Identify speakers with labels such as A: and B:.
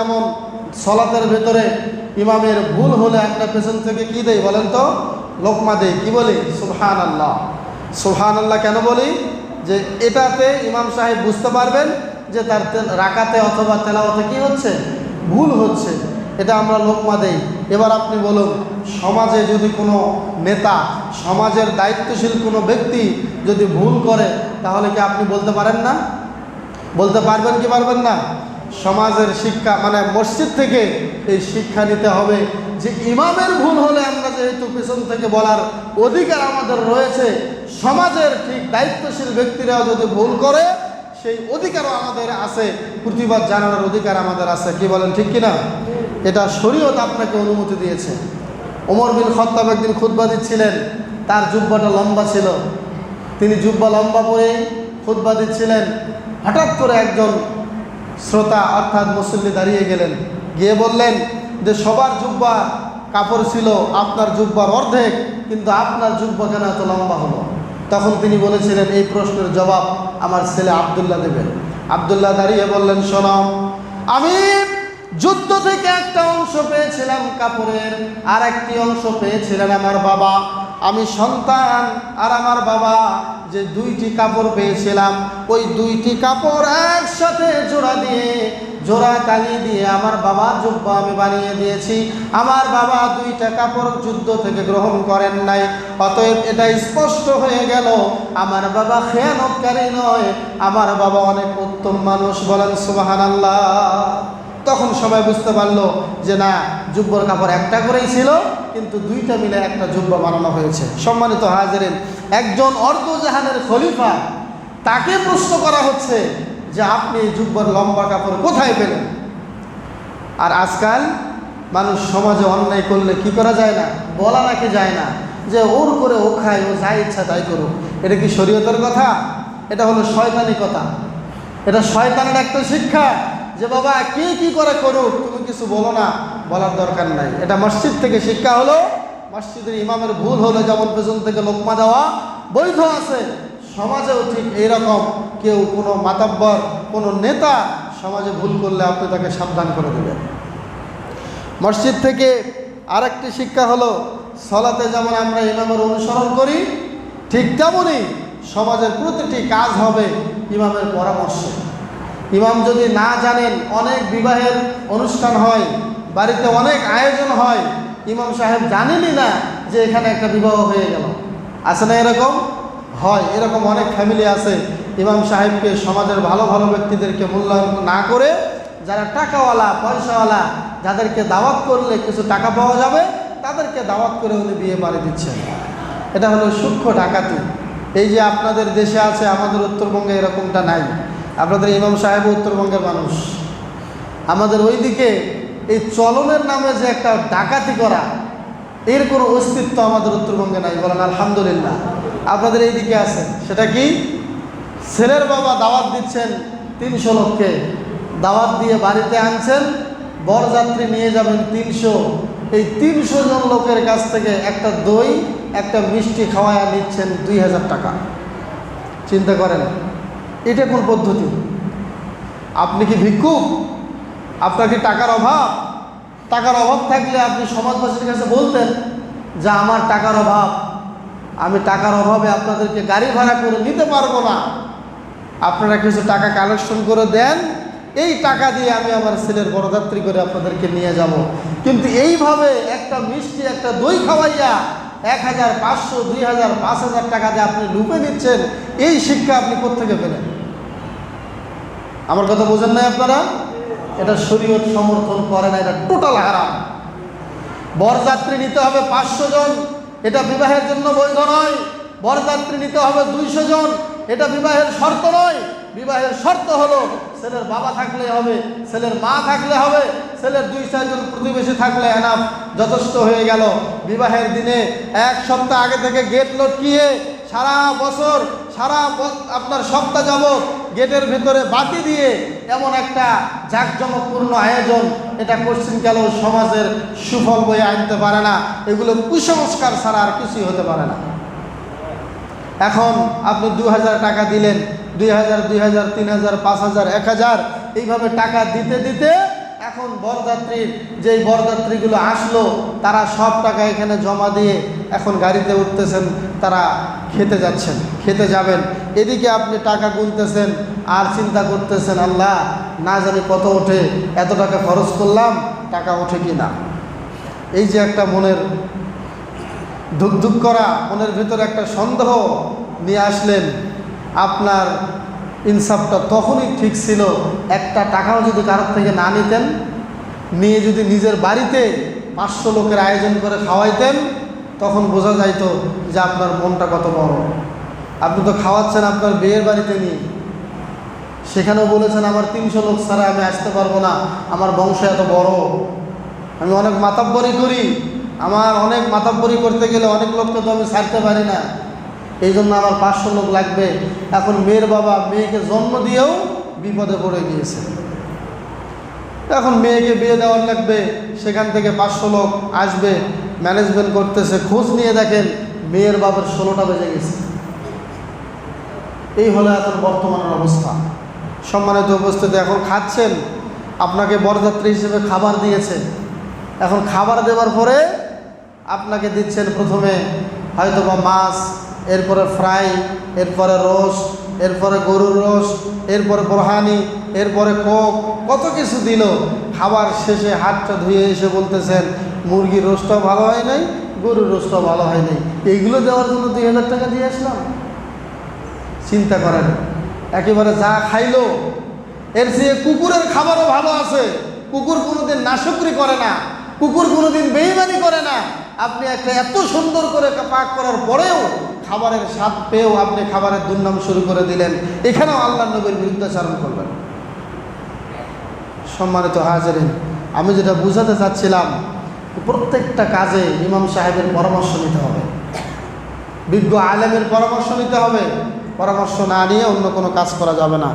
A: যেমন সলাতের ভেতরে ইমামের ভুল হলে আমরা পেছন থেকে কি দেই বলেন তো? লোকমা দেই। কি বলি? সুবহানাল্লাহ। সুবহানাল্লাহ কেন বলি? যে এটাতে ইমাম সাহেব বুঝতে পারবেন যে তার রাকাতে অথবা তেলাওয়াতে কি হচ্ছে, ভুল হচ্ছে, এটা আমরা লোকমা দেই। এবার আপনি বলুন, সমাজে যদি কোনো নেতা, সমাজের দায়িত্বশীল কোনো ব্যক্তি যদি ভুল করে, তাহলে কি আপনি বলতে পারেন না? বলতে পারবেন কি পারবেন না? সমাজের শিক্ষা মানে মসজিদ থেকে এই শিক্ষা নিতে হবে যে ইমামের ভুল হলে আমরা যেহেতু পেছন থেকে বলার অধিকার আমাদের রয়েছে, সমাজের ঠিক দায়িত্বশীল ব্যক্তিরাও যদি ভুল করে সেই অধিকারও আমাদের আছে, প্রতিবাদ জানানোর অধিকার আমাদের আছে। কি বলেন, ঠিক কিনা? এটা শরীয়ত আপনাকে অনুমতি দিয়েছে। ওমর বিন খাত্তাব একদিন খুতবা দিচ্ছিলেন, তার জুব্বাটা লম্বা ছিল, তিনি জুব্বা লম্বা পরে খুতবা দিচ্ছিলেন। হঠাৎ করে একজন শ্রোতা অর্থাৎ মুসল্লি দাঁড়িয়ে গেলেন, গিয়ে বললেন যে সবার জুব্বা কাপড় ছিল আপনার জুব্বার অর্ধেক, কিন্তু আপনার জুব্বা কেন এত লম্বা হলো? তখন তিনি বলেছিলেন, এই প্রশ্নের জবাব আমার ছেলে আব্দুল্লাহ দেবেন। আব্দুল্লাহ দাঁড়িয়ে বললেন, শোনো, আমি যুদ্ধ থেকে একটা অংশ পেয়েছিলাম কাপড়ের, আর একটি অংশ পেয়েছিলেন আমার বাবা। আমি সন্তান আর আমার বাবা যে দুইটি কাপড় পেয়েছিলাম, ওই দুইটি কাপড় একসাথে জোড়া তালি দিয়ে আমার বাবার জুব্বা আমি বানিয়ে দিয়েছি। আমার বাবা দুইটা কাপড় যুদ্ধ থেকে গ্রহণ করেন নাই। অতএব এটা স্পষ্ট হয়ে গেল আমার বাবা খেয়ানতকারী নয়, আমার বাবা অনেক উত্তম মানুষ। বলেন সুবহানাল্লাহ। তখন সবাই বুঝতে পারলো যে না, জুব্বর কাপড় একটা করেই ছিল, কিন্তু দুইটা মিলে একটা জুব্বা বানানো হয়েছে। সম্মানিত হাজিরিন, একজন অর্ধজাহানের খলিফা, তাকে প্রশ্ন করা হচ্ছে যে আপনি জুব্বার লম্বা কাপড় কোথায় পেলেন? আর আজকাল মানুষ সমাজে অন্যায় করলে কি করা যায় না, বলা নাকি যায় না যে ওর করে ও খায়, ও যা ইচ্ছা তাই করুক। এটা কি শরীয়তের কথা? এটা হলো শয়তানি কথা। এটা শয়তানের একটা শিক্ষা যে বাবা কে কি করে করুক, তুমি কিছু বলো না, বলার দরকার নাই। এটা মসজিদ থেকে শিক্ষা হলো। মসজিদের ইমামের ভুল হলে যেমন পেছন থেকে লোকমা দেওয়া বৈধ আছে, সমাজেও ঠিক এইরকম কেউ কোনো মাতাব্বর, কোনো নেতা সমাজে ভুল করলে আপনি তাকে সাবধান করে দেবেন। মসজিদ থেকে আরেকটি শিক্ষা হলো, সলাতে যেমন আমরা ইমামের অনুসরণ করি, ঠিক তেমনই সমাজের প্রতিটি কাজ হবে ইমামের পরামর্শে। ইমাম যদি না জানেন, অনেক বিবাহের অনুষ্ঠান হয়, বাড়িতে অনেক আয়োজন হয়, ইমাম সাহেব জানেনই না যে এখানে একটা বিবাহ হয়ে গেল। আছে না এরকম? হয়। এরকম অনেক ফ্যামিলি আছে, ইমাম সাহেবকে, সমাজের ভালো ভালো ব্যক্তিদেরকে মূল্যায়ন না করে, যারা টাকাওয়ালা পয়সাওয়ালা, যাদেরকে দাওয়াত করলে কিছু টাকা পাওয়া যাবে, তাদেরকে দাওয়াত করে উনি বিয়ে বাড়ি দিচ্ছেন। এটা হলো সূক্ষ্ম ডাকাতি। এই যে আপনাদের দেশে আছে, আমাদের উত্তরবঙ্গে এরকমটা নাই। আপনাদের ইমাম সাহেব উত্তরবঙ্গের মানুষ। আমাদের ওইদিকে এই চলনের নামে যে একটা ডাকাতি করা, এর কোনো অস্তিত্ব আমাদের উত্তরবঙ্গে নাই। বলেন আলহামদুলিল্লাহ। আপনাদের এই দিকে আছে। সেটা কি? ছেলের বাবা দাওয়াত দিচ্ছেন 300 লোককে, দাওয়াত দিয়ে বাড়িতে আনছেন, বরযাত্রী নিয়ে যাবেন 300। এই 300 জন লোকের কাছ থেকে একটা দই, একটা মিষ্টি খাওয়ায়া নিচ্ছেন 2000 টাকা। চিন্তা করেন, এটা কোন পদ্ধতি? আপনি কি ভিক্ষুক? আপনার কি টাকার অভাব? টাকার অভাব থাকলে আপনি সমাজবাসীর কাছে বলতেন যে আমার টাকার অভাব, আমি টাকার অভাবে আপনাদেরকে গাড়ি ভাড়া করে নিতে পারবো না, আপনারা কিছু টাকা কালেকশন করে দেন, এই টাকা দিয়ে আমি আমার ছেলের বরযাত্রী করে আপনাদেরকে নিয়ে যাব। কিন্তু এইভাবে একটা মিষ্টি, একটা দই খাওয়াইয়া 1000, 500, 2000, 5000 টাকা দিয়ে আপনি লুপে নিচ্ছেন, এই শিক্ষা আপনি কোত্থেকে পেলেন? আমার কথা বোঝেন নাই আপনারা? এটা শরীয়ত সমর্থন করে না, এটা টোটাল হারাম। বরযাত্রী নিতে হবে 500 জন, এটা বিবাহের জন্য বৈধ নয়। বরযাত্রী নিতে হবে 200 জন, এটা বিবাহের শর্ত নয়। বিবাহের শর্ত হলো ছেলের বাবা থাকলে হবে, ছেলের মা থাকলে হবে, ছেলের 2-4 জন প্রতিবেশী থাকলে এনাফ, যথেষ্ট হয়ে গেল। বিবাহের দিনে 1 সপ্তাহ আগে থেকে গেট লটকিয়ে সারা বছর, আপনার সপ্তাহ যাবত গেটের ভেতরে বাতি দিয়ে এমন একটা জাঁকজমকপূর্ণ আয়োজন, এটা কোশ্চিনকালেও সমাজের সুফল বয়ে আনতে পারে না। এগুলো কুসংস্কার ছাড়া আর কিছুই হতে পারে না। এখন আপনি 2000 টাকা দিলেন, 2000, 2000, 3000, 5000, 1000, এইভাবে টাকা দিতে দিতে এখন বরযাত্রীর যেই বরযাত্রীগুলো আসলো তারা সব টাকা এখানে জমা দিয়ে এখন গাড়িতে উঠতেছেন, তারা খেতে যাচ্ছেন, খেতে যাবেন। এদিকে আপনি টাকা গুনতেছেন আর চিন্তা করতেছেন, আল্লাহ না জানি কত ওঠে, এত টাকা খরচ করলাম, টাকা ওঠে কি না। এই যে একটা মনের ধুকধুক করা, মনের ভিতরে একটা সন্দেহ নিয়ে আসলেন। আপনার ইনসাফটা তখনই ঠিক ছিল, একটা টাকাও যদি কারোর থেকে না নিতেন, নিয়ে যদি নিজের বাড়িতে 500 লোকের আয়োজন করে খাওয়াইতেন, তখন বোঝা যাইতো যে আপনার মনটা কত বড়। আপনি তো খাওয়াচ্ছেন আপনার বিয়ের বাড়িতে নিয়ে, সেখানেও বলেছেন আমার 300 লোক ছাড়া আমি আসতে পারবো না, আমার বংশ এত বড়, আমি অনেক মাতাব্বরি করি, আমার অনেক মাতাব্বরি করতে গেলে অনেক লোককে তো আমি ছাড়তে পারি না, এই জন্য আমার 500 লোক লাগবে। এখন মেয়ের বাবা মেয়েকে জন্ম দিয়েও বিপদে পড়ে গিয়েছে, এখন মেয়েকে বিয়ে দেওয়ার লাগবে, সেখান থেকে 500 লোক আসবে, ম্যানেজমেন্ট করতেছে, খোঁজ নিয়ে দেখেন মেয়ের বাবার 16টা বেজে গেছে। এই হলো এখন বর্তমানের অবস্থা। সম্মানিত উপস্থিতি, এখন খাচ্ছেন, আপনাকে বরযাত্রী হিসেবে খাবার দিয়েছে, এখন খাবার দেওয়ার পরে আপনাকে দিচ্ছেন প্রথমে হয়তো বা মাছ, এরপরে ফ্রাই, এরপরে রোস্ট, এরপরে গরুর রোস্ট, এরপরে বোরহানি, এরপরে কোক, কত কিছু দিল। খাবার শেষে হাতটা ধুয়ে এসে বলতেছেন মুরগির রোস্টটাও ভালো হয় নাই, গরুর রোস্টটাও ভালো হয় নাই, এইগুলো দেওয়ার জন্য 2000 টাকা দিয়ে আসলাম। চিন্তা করেন, একেবারে যা খাইলো এর চেয়ে কুকুরের খাবারও ভালো আছে। কুকুর কোনোদিন নাশুকরি করে না, কুকুর কোনোদিন বেইমানি করে না। আপনি একটা এত সুন্দর করে পাক করার পরেও খাবারের স্বাদ পেয়েও আপনি খাবারের দুর্নাম শুরু করে দিলেন, এখানেও আল্লাহর নবীর বিরুদ্ধাচরণ করবেন। সম্মানিত হাজিরিন, আমি যেটা বুঝাতে চাচ্ছিলাম, প্রত্যেকটা কাজে ইমাম সাহেবের পরামর্শ নিতে হবে, বিজ্ঞ আলেমের পরামর্শ নিতে হবে। পরামর্শ না নিয়ে অন্য কোনো কাজ করা যাবে না।